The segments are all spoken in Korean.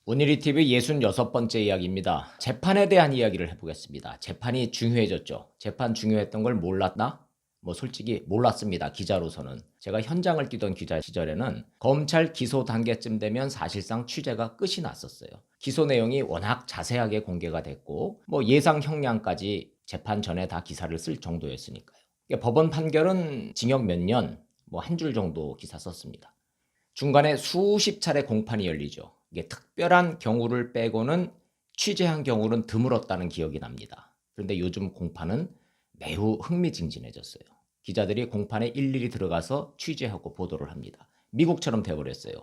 오늘이 TV 66번째 이야기입니다. 재판에 대한 이야기를 해보겠습니다. 재판이 중요해졌죠. 재판 중요했던 걸 몰랐나? 솔직히 몰랐습니다. 기자로서는. 제가 현장을 뛰던 기자 시절에는 검찰 기소 단계쯤 되면 사실상 취재가 끝이 났었어요. 기소 내용이 워낙 자세하게 공개가 됐고 예상 형량까지 재판 전에 다 기사를 쓸 정도였으니까요. 법원 판결은 징역 몇 년, 한 줄 정도 기사 썼습니다. 중간에 수십 차례 공판이 열리죠. 이게 특별한 경우를 빼고는 취재한 경우는 드물었다는 기억이 납니다. 그런데 요즘 공판은 매우 흥미진진해졌어요. 기자들이 공판에 일일이 들어가서 취재하고 보도를 합니다. 미국처럼 돼버렸어요.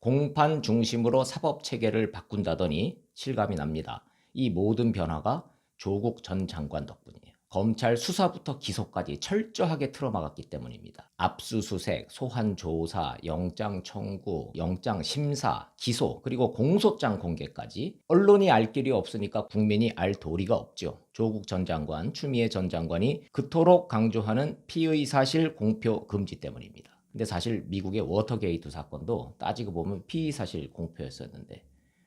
공판 중심으로 사법체계를 바꾼다더니 실감이 납니다. 이 모든 변화가 조국 전 장관 덕분이에요. 검찰 수사부터 기소까지 철저하게 틀어막았기 때문입니다. 압수수색, 소환조사, 영장 청구, 영장 심사, 기소, 그리고 공소장 공개까지 언론이 알 길이 없으니까 국민이 알 도리가 없죠. 조국 전 장관, 추미애 전 장관이 그토록 강조하는 피의 사실 공표 금지 때문입니다. 근데 사실 미국의 워터게이트 사건도 따지고 보면 피의 사실 공표였었는데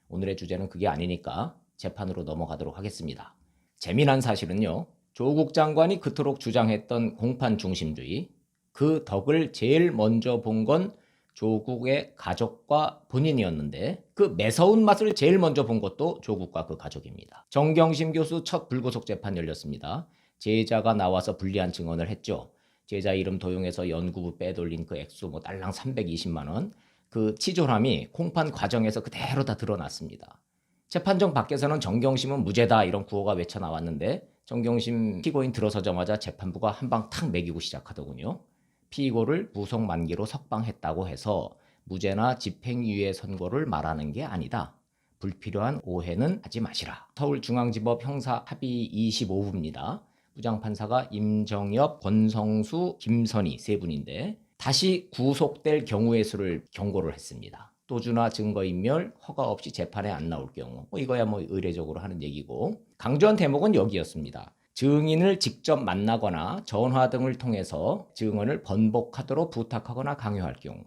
오늘의 주제는 그게 아니니까 재판으로 넘어가도록 하겠습니다. 재미난 사실은요. 조국 장관이 그토록 주장했던 공판 중심주의, 그 덕을 제일 먼저 본 건 조국의 가족과 본인이었는데 그 매서운 맛을 제일 먼저 본 것도 조국과 그 가족입니다. 정경심 교수 첫 불구속 재판 열렸습니다. 제자가 나와서 불리한 증언을 했죠. 제자 이름 도용해서 연구부 빼돌린 그 액수 딸랑 320만 원, 그 치졸함이 공판 과정에서 그대로 다 드러났습니다. 재판정 밖에서는 정경심은 무죄다 이런 구호가 외쳐 나왔는데 정경심 피고인 들어서자마자 재판부가 한 방 탁 매기고 시작하더군요. 피고를 구속 만기로 석방했다고 해서 무죄나 집행유예 선고를 말하는 게 아니다. 불필요한 오해는 하지 마시라. 서울중앙지법 형사 합의 25부입니다. 부장판사가 임정엽, 권성수, 김선희 세 분인데 다시 구속될 경우의 수를 경고를 했습니다. 도주나 증거인멸, 허가 없이 재판에 안 나올 경우 이거야 의례적으로 하는 얘기고 강조한 대목은 여기였습니다. 증인을 직접 만나거나 전화 등을 통해서 증언을 번복하도록 부탁하거나 강요할 경우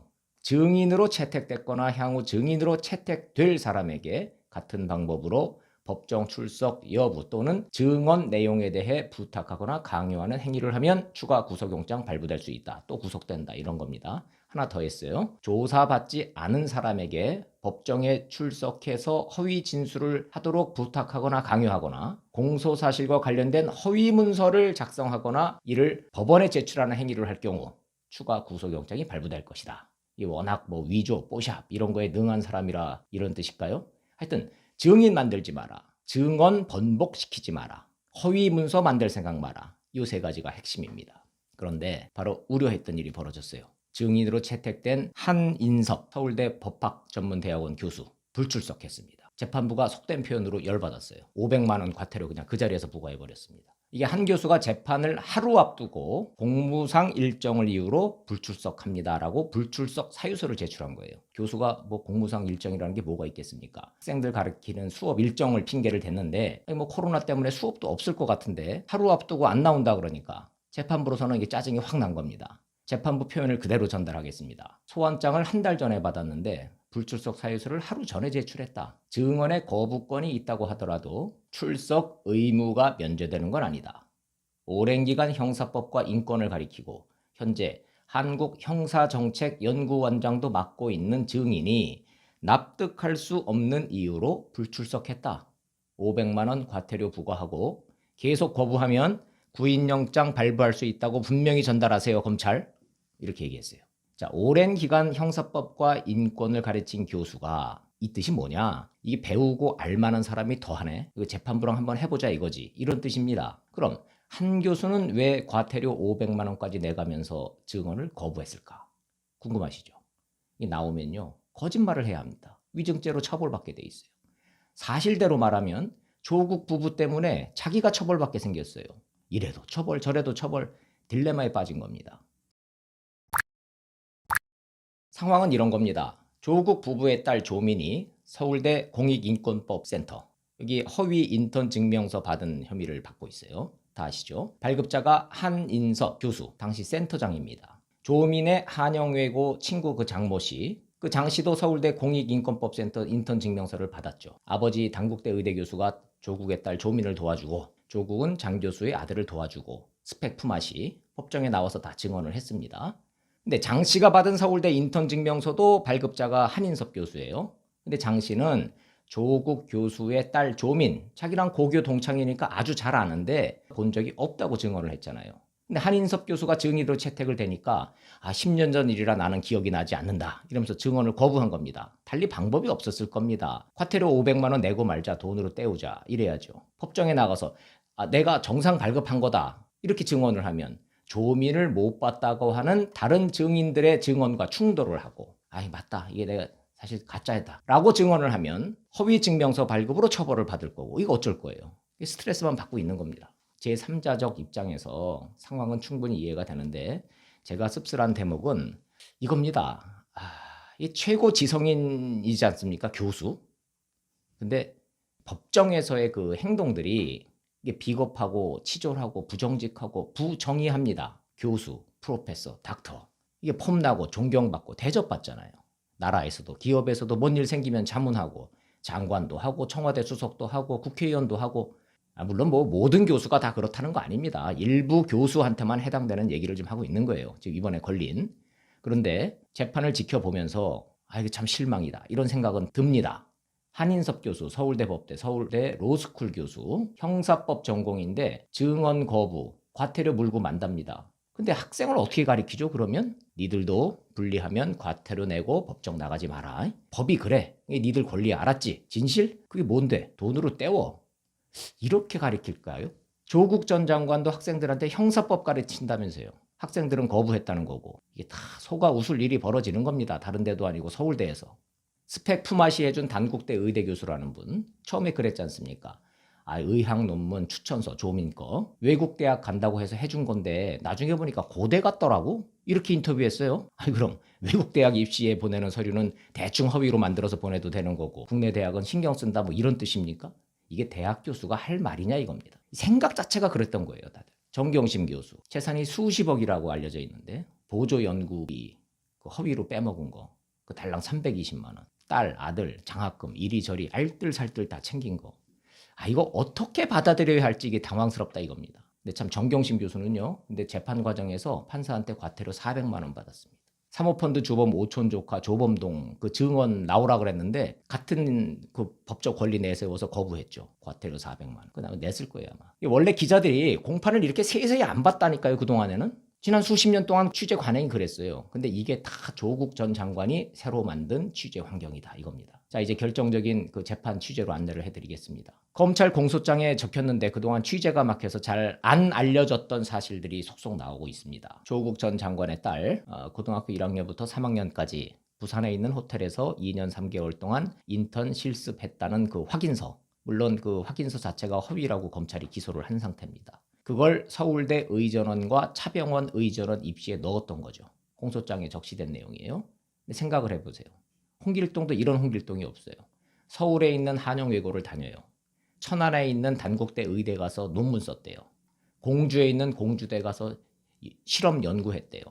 증인으로 채택됐거나 향후 증인으로 채택될 사람에게 같은 방법으로 법정 출석 여부 또는 증언 내용에 대해 부탁하거나 강요하는 행위를 하면 추가 구속영장 발부될 수 있다. 또 구속된다. 이런 겁니다. 하나 더 했어요. 조사받지 않은 사람에게 법정에 출석해서 허위 진술을 하도록 부탁하거나 강요하거나 공소사실과 관련된 허위 문서를 작성하거나 이를 법원에 제출하는 행위를 할 경우 추가 구속영장이 발부될 것이다. 이 워낙 위조, 뽀샵 이런 거에 능한 사람이라 이런 뜻일까요? 하여튼 증인 만들지 마라. 증언 번복시키지 마라. 허위 문서 만들 생각 마라. 이 세 가지가 핵심입니다. 그런데 바로 우려했던 일이 벌어졌어요. 증인으로 채택된 한인섭 서울대 법학전문대학원 교수 불출석했습니다. 재판부가 속된 표현으로 열받았어요. 500만 원 과태료 그냥 그 자리에서 부과해버렸습니다. 이게 한 교수가 재판을 하루 앞두고 공무상 일정을 이유로 불출석합니다라고 불출석 사유서를 제출한 거예요. 교수가 공무상 일정이라는 게 뭐가 있겠습니까? 학생들 가르치는 수업 일정을 핑계를 댔는데 코로나 때문에 수업도 없을 것 같은데 하루 앞두고 안 나온다 그러니까 재판부로서는 이게 짜증이 확 난 겁니다. 재판부 표현을 그대로 전달하겠습니다. 소환장을 한 달 전에 받았는데 불출석 사유서를 하루 전에 제출했다. 증언의 거부권이 있다고 하더라도 출석 의무가 면제되는 건 아니다. 오랜 기간 형사법과 인권을 가리키고 현재 한국형사정책연구원장도 맡고 있는 증인이 납득할 수 없는 이유로 불출석했다. 500만 원 과태료 부과하고 계속 거부하면 구인영장 발부할 수 있다고 분명히 전달하세요, 검찰. 이렇게 얘기했어요. 자, 오랜 기간 형사법과 인권을 가르친 교수가 이 뜻이 뭐냐? 이게 배우고 알만한 사람이 더하네. 이거 재판부랑 한번 해보자 이거지. 이런 뜻입니다. 그럼 한 교수는 왜 과태료 500만 원까지 내가면서 증언을 거부했을까? 궁금하시죠? 이 나오면요. 거짓말을 해야 합니다. 위증죄로 처벌받게 돼 있어요. 사실대로 말하면 조국 부부 때문에 자기가 처벌받게 생겼어요. 이래도 처벌, 저래도 처벌, 딜레마에 빠진 겁니다. 상황은 이런 겁니다. 조국 부부의 딸 조민이 서울대 공익인권법센터 여기 허위 인턴 증명서 받은 혐의를 받고 있어요. 다 아시죠? 발급자가 한인섭 교수, 당시 센터장입니다. 조민의 한영외고 친구 그 장모 씨, 그 장 씨도 서울대 공익인권법센터 인턴 증명서를 받았죠. 아버지 단국대 의대 교수가 조국의 딸 조민을 도와주고 조국은 장 교수의 아들을 도와주고 스펙 품앗이 법정에 나와서 다 증언을 했습니다. 근데 장 씨가 받은 서울대 인턴 증명서도 발급자가 한인섭 교수예요. 근데 장 씨는 조국 교수의 딸 조민, 자기랑 고교 동창이니까 아주 잘 아는데 본 적이 없다고 증언을 했잖아요. 근데 한인섭 교수가 증인으로 채택을 되니까 10년 전 일이라 나는 기억이 나지 않는다 이러면서 증언을 거부한 겁니다. 달리 방법이 없었을 겁니다. 과태료 500만 원 내고 말자, 돈으로 때우자 이래야죠. 법정에 나가서 내가 정상 발급한 거다 이렇게 증언을 하면 조민을 못 봤다고 하는 다른 증인들의 증언과 충돌을 하고 맞다 이게 내가 사실 가짜였다 라고 증언을 하면 허위 증명서 발급으로 처벌을 받을 거고 이거 어쩔 거예요. 스트레스만 받고 있는 겁니다. 제3자적 입장에서 상황은 충분히 이해가 되는데 제가 씁쓸한 대목은 이겁니다. 이 최고 지성인이지 않습니까? 교수. 근데 법정에서의 그 행동들이 이게 비겁하고 치졸하고 부정직하고 부정의합니다. 교수, 프로페서, 닥터. 이게 폼나고 존경받고 대접받잖아요. 나라에서도 기업에서도 뭔 일 생기면 자문하고 장관도 하고 청와대 수석도 하고 국회의원도 하고 물론 모든 교수가 다 그렇다는 거 아닙니다. 일부 교수한테만 해당되는 얘기를 좀 하고 있는 거예요. 지금 이번에 걸린. 그런데 재판을 지켜보면서 이게 참 실망이다. 이런 생각은 듭니다. 한인섭 교수, 서울대 법대, 서울대 로스쿨 교수, 형사법 전공인데 증언 거부, 과태료 물고 만답니다. 근데 학생을 어떻게 가리키죠? 그러면 니들도 분리하면 과태료 내고 법정 나가지 마라. 법이 그래. 니들 권리 알았지? 진실? 그게 뭔데? 돈으로 때워. 이렇게 가리킬까요? 조국 전 장관도 학생들한테 형사법 가르친다면서요. 학생들은 거부했다는 거고 이게 다 속아 웃을 일이 벌어지는 겁니다. 다른 데도 아니고 서울대에서. 스펙 품앗이 해준 단국대 의대 교수라는 분 처음에 그랬지 않습니까? 의학 논문 추천서 조민 거 외국 대학 간다고 해서 해준 건데 나중에 보니까 고대 같더라고 이렇게 인터뷰했어요. 그럼 외국 대학 입시에 보내는 서류는 대충 허위로 만들어서 보내도 되는 거고 국내 대학은 신경 쓴다 이런 뜻입니까? 이게 대학 교수가 할 말이냐 이겁니다. 생각 자체가 그랬던 거예요. 다들. 정경심 교수 재산이 수십억이라고 알려져 있는데 보조 연구비 그 허위로 빼먹은 거 그 달랑 320만 원 딸 아들 장학금 이리저리 알뜰살뜰 다 챙긴 거 이거 어떻게 받아들여야 할지 이게 당황스럽다 이겁니다. 근데 참 정경심 교수는요. 근데 재판 과정에서 판사한테 과태료 400만 원 받았습니다. 사모펀드 주범 오촌 조카 조범동 그 증언 나오라 그랬는데 같은 그 법적 권리 내세워서 거부했죠. 과태료 400만 원. 그다음에 냈을 거예요 아마. 원래 기자들이 공판을 이렇게 세세히 안 봤다니까요. 그동안에는. 지난 수십 년 동안 취재 관행이 그랬어요. 근데 이게 다 조국 전 장관이 새로 만든 취재 환경이다 이겁니다. 자 이제 결정적인 그 재판 취재로 안내를 해드리겠습니다. 검찰 공소장에 적혔는데 그동안 취재가 막혀서 잘 안 알려졌던 사실들이 속속 나오고 있습니다. 조국 전 장관의 딸 고등학교 1학년부터 3학년까지 부산에 있는 호텔에서 2년 3개월 동안 인턴 실습했다는 그 확인서. 물론 그 확인서 자체가 허위라고 검찰이 기소를 한 상태입니다. 그걸 서울대 의전원과 차병원 의전원 입시에 넣었던 거죠. 공소장에 적시된 내용이에요. 근데 생각을 해보세요. 홍길동도 이런 홍길동이 없어요. 서울에 있는 한영외고를 다녀요. 천안에 있는 단국대 의대 가서 논문 썼대요. 공주에 있는 공주대 가서 실험 연구했대요.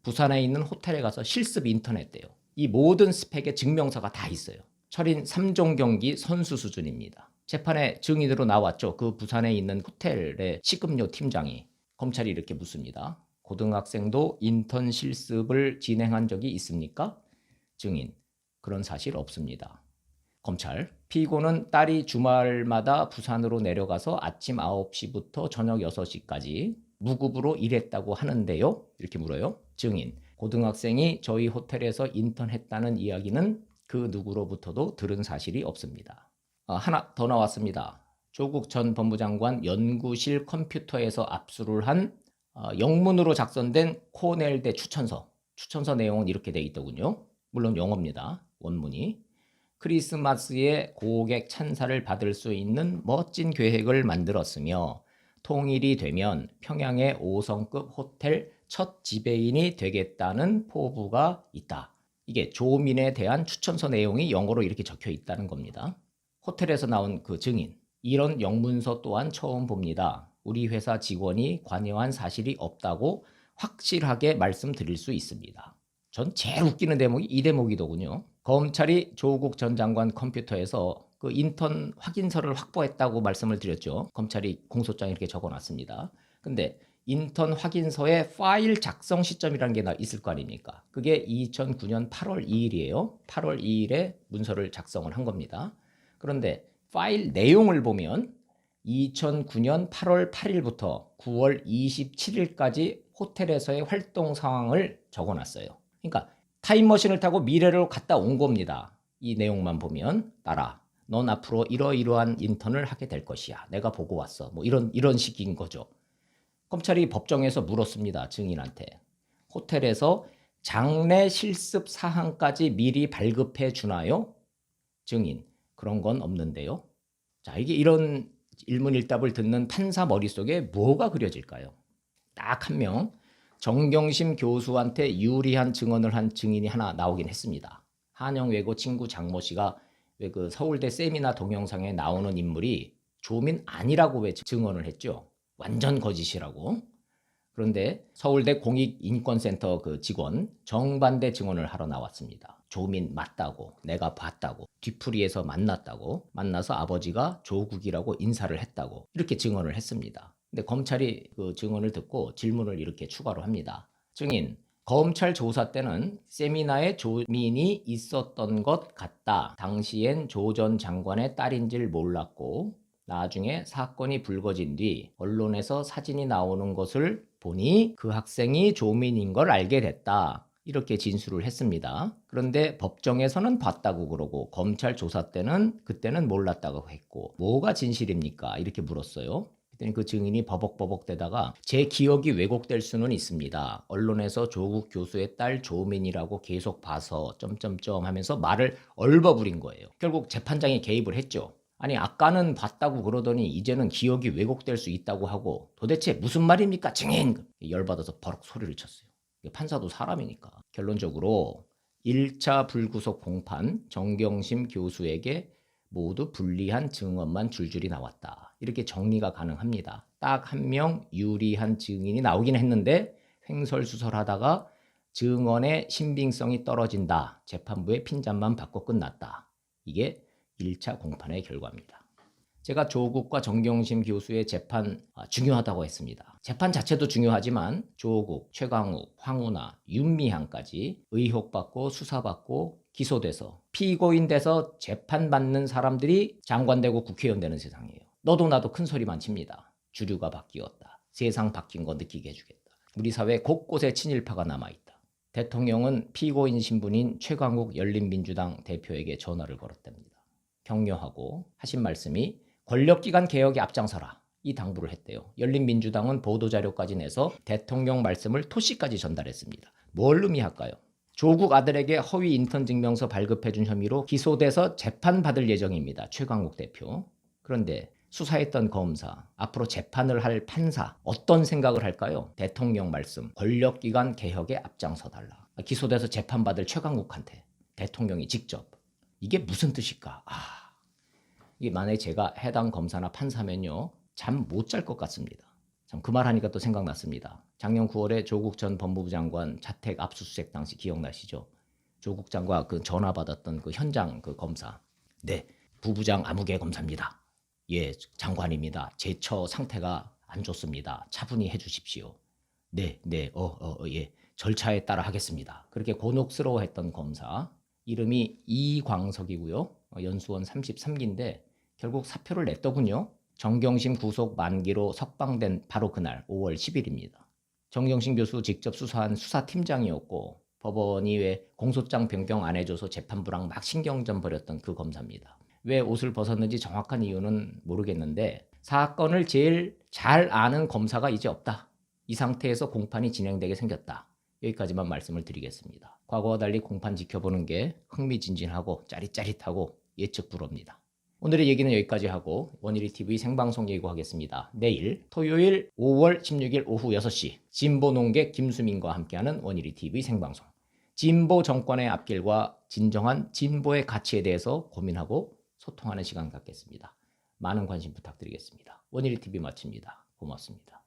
부산에 있는 호텔에 가서 실습 인턴했대요. 이 모든 스펙의 증명서가 다 있어요. 철인 3종 경기 선수 수준입니다. 재판에 증인으로 나왔죠. 그 부산에 있는 호텔의 식음료 팀장이. 검찰이 이렇게 묻습니다. 고등학생도 인턴 실습을 진행한 적이 있습니까? 증인. 그런 사실 없습니다. 검찰. 피고는 딸이 주말마다 부산으로 내려가서 아침 9시부터 저녁 6시까지 무급으로 일했다고 하는데요. 이렇게 물어요. 증인. 고등학생이 저희 호텔에서 인턴했다는 이야기는 그 누구로부터도 들은 사실이 없습니다. 하나 더 나왔습니다. 조국 전 법무장관 연구실 컴퓨터에서 압수를 한 영문으로 작성된 코넬대 추천서. 추천서 내용은 이렇게 돼 있더군요. 물론 영어입니다. 원문이. 크리스마스에 고객 찬사를 받을 수 있는 멋진 계획을 만들었으며 통일이 되면 평양의 5성급 호텔 첫 지배인이 되겠다는 포부가 있다. 이게 조민에 대한 추천서 내용이 영어로 이렇게 적혀 있다는 겁니다. 호텔에서 나온 그 증인. 이런 영문서 또한 처음 봅니다. 우리 회사 직원이 관여한 사실이 없다고 확실하게 말씀드릴 수 있습니다. 전 제일 웃기는 대목이 이 대목이더군요. 검찰이 조국 전 장관 컴퓨터에서 그 인턴 확인서를 확보했다고 말씀을 드렸죠. 검찰이 공소장에 이렇게 적어놨습니다. 근데 인턴 확인서에 파일 작성 시점이라는 게 있을 거 아닙니까? 그게 2009년 8월 2일이에요. 8월 2일에 문서를 작성을 한 겁니다. 그런데 파일 내용을 보면 2009년 8월 8일부터 9월 27일까지 호텔에서의 활동 상황을 적어놨어요. 그러니까 타임머신을 타고 미래로 갔다 온 겁니다. 이 내용만 보면 따라. 넌 앞으로 이러이러한 인턴을 하게 될 것이야. 내가 보고 왔어. 뭐 이런 식인 거죠. 검찰이 법정에서 물었습니다. 증인한테. 호텔에서 장례 실습 사항까지 미리 발급해 주나요? 증인. 그런 건 없는데요. 자, 이게 이런 일문일답을 듣는 판사 머릿속에 뭐가 그려질까요? 딱 한 명, 정경심 교수한테 유리한 증언을 한 증인이 하나 나오긴 했습니다. 한영외고 친구 장모 씨가 왜 그 서울대 세미나 동영상에 나오는 인물이 조민 아니라고 왜 증언을 했죠. 완전 거짓이라고. 그런데 서울대 공익인권센터 그 직원 정반대 증언을 하러 나왔습니다. 조민 맞다고, 내가 봤다고, 뒤풀이에서 만났다고, 만나서 아버지가 조국이라고 인사를 했다고 이렇게 증언을 했습니다. 근데 검찰이 그 증언을 듣고 질문을 이렇게 추가로 합니다. 증인, 검찰 조사 때는 세미나에 조민이 있었던 것 같다. 당시엔 조 전 장관의 딸인 줄 몰랐고 나중에 사건이 불거진 뒤 언론에서 사진이 나오는 것을 보니 그 학생이 조민인 걸 알게 됐다. 이렇게 진술을 했습니다. 그런데 법정에서는 봤다고 그러고 검찰 조사 때는 그때는 몰랐다고 했고 뭐가 진실입니까? 이렇게 물었어요. 그랬더니 그 증인이 버벅버벅대다가 제 기억이 왜곡될 수는 있습니다. 언론에서 조국 교수의 딸 조민이라고 계속 봐서 점점점 하면서 말을 얼버무린 거예요. 결국 재판장이 개입을 했죠. 아니 아까는 봤다고 그러더니 이제는 기억이 왜곡될 수 있다고 하고 도대체 무슨 말입니까 증인? 열받아서 버럭 소리를 쳤어요. 판사도 사람이니까. 결론적으로 1차 불구속 공판 정경심 교수에게 모두 불리한 증언만 줄줄이 나왔다. 이렇게 정리가 가능합니다. 딱 한 명 유리한 증인이 나오긴 했는데 횡설수설하다가 증언의 신빙성이 떨어진다. 재판부의 핀잔만 받고 끝났다. 이게 1차 공판의 결과입니다. 제가 조국과 정경심 교수의 재판 중요하다고 했습니다. 재판 자체도 중요하지만 조국, 최강욱, 황운하, 윤미향까지 의혹받고 수사받고 기소돼서 피고인 돼서 재판받는 사람들이 장관 되고 국회의원 되는 세상이에요. 너도 나도 큰 소리만 칩니다. 주류가 바뀌었다. 세상 바뀐 거 느끼게 해주겠다. 우리 사회 곳곳에 친일파가 남아있다. 대통령은 피고인 신분인 최강욱 열린민주당 대표에게 전화를 걸었답니다. 격려하고 하신 말씀이 권력기관 개혁에 앞장서라 이 당부를 했대요. 열린민주당은 보도자료까지 내서 대통령 말씀을 토시까지 전달했습니다. 뭘 의미할까요? 조국 아들에게 허위 인턴 증명서 발급해준 혐의로 기소돼서 재판받을 예정입니다. 최강욱 대표. 그런데 수사했던 검사, 앞으로 재판을 할 판사 어떤 생각을 할까요? 대통령 말씀, 권력기관 개혁에 앞장서달라. 기소돼서 재판받을 최강욱한테 대통령이 직접. 이게 무슨 뜻일까? 이게 만약에 제가 해당 검사나 판사면요. 잠 못 잘 것 같습니다. 참 그 말 하니까 또 생각났습니다. 작년 9월에 조국 전 법무부 장관 자택 압수수색 당시 기억나시죠? 조국 장관 그 전화 받았던 그 현장 그 검사. 네, 부부장 아무개 검사입니다. 예, 장관입니다. 제 처 상태가 안 좋습니다. 차분히 해주십시오. 네, 예, 절차에 따라 하겠습니다. 그렇게 곤혹스러워했던 검사. 이름이 이광석이고요. 연수원 33기인데 결국 사표를 냈더군요. 정경심 구속 만기로 석방된 바로 그날 5월 10일입니다. 정경심 교수 직접 수사한 수사팀장이었고 법원이 왜 공소장 변경 안 해줘서 재판부랑 막 신경전 벌였던 그 검사입니다. 왜 옷을 벗었는지 정확한 이유는 모르겠는데 사건을 제일 잘 아는 검사가 이제 없다. 이 상태에서 공판이 진행되게 생겼다. 여기까지만 말씀을 드리겠습니다. 과거와 달리 공판 지켜보는 게 흥미진진하고 짜릿짜릿하고 예측 불허입니다. 오늘의 얘기는 여기까지 하고 원일이TV 생방송 예고하겠습니다. 내일 토요일 5월 16일 오후 6시 진보 농객 김수민과 함께하는 원일이TV 생방송. 진보 정권의 앞길과 진정한 진보의 가치에 대해서 고민하고 소통하는 시간 갖겠습니다. 많은 관심 부탁드리겠습니다. 원일이TV 마칩니다. 고맙습니다.